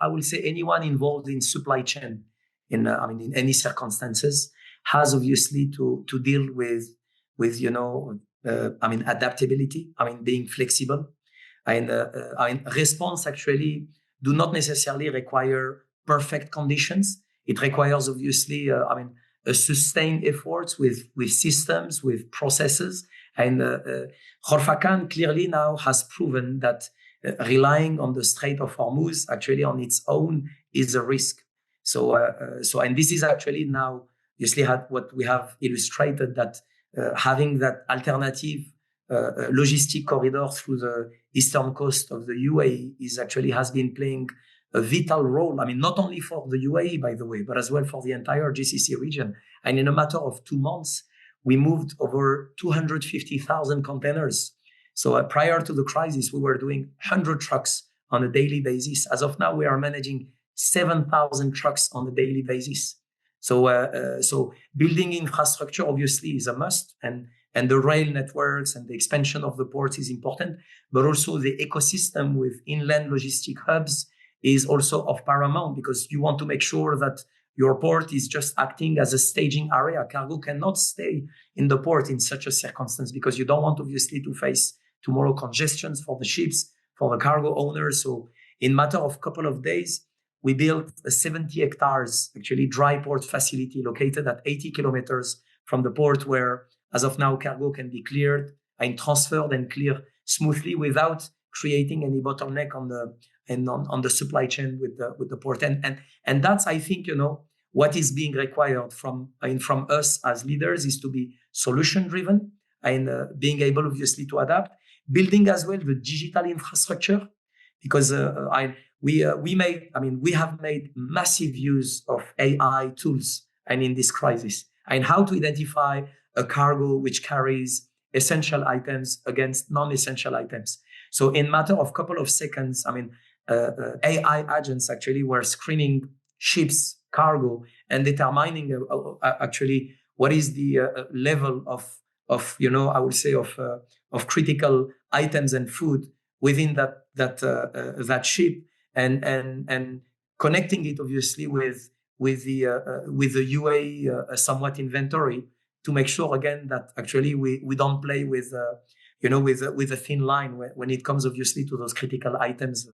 I will say anyone involved in supply chain in any circumstances has obviously to deal with adaptability. Being flexible, and response actually do not necessarily require perfect conditions. It requires obviously a sustained efforts with systems, with processes. And Khan clearly now has proven that relying on the Strait of Hormuz actually on its own is a risk. And this is actually now obviously what we have illustrated, that having that alternative logistic corridor through the eastern coast of the UAE has been playing a vital role. Not only for the UAE, by the way, but as well for the entire GCC region. And in a matter of 2 months, we moved over 250,000 containers. So prior to the crisis, we were doing 100 trucks on a daily basis. As of now, we are managing 7,000 trucks on a daily basis. So building infrastructure obviously is a must, and the rail networks and the expansion of the ports is important, but also the ecosystem with inland logistic hubs is also of paramount, because you want to make sure that your port is just acting as a staging area. Cargo cannot stay in the port in such a circumstance, because you don't want obviously to face tomorrow congestions for the ships, for the cargo owners. So in matter of couple of days, we built a 70 hectares actually dry port facility located at 80 kilometers from the port, where as of now cargo can be cleared and transferred and cleared smoothly without creating any bottleneck on the supply chain with the port. And that's, I think, what is being required from us as leaders is to be solution driven and being able obviously to adapt, building as well the digital infrastructure, because we have made massive use of AI tools and in this crisis, and how to identify a cargo which carries essential items against non-essential items. So in matter of couple of seconds, AI agents actually were screening ships, cargo, and determining actually what is the level of I would say of critical items and food within that ship, and connecting it obviously with the UAE somewhat inventory, to make sure again that actually we don't play with a thin line when it comes obviously to those critical items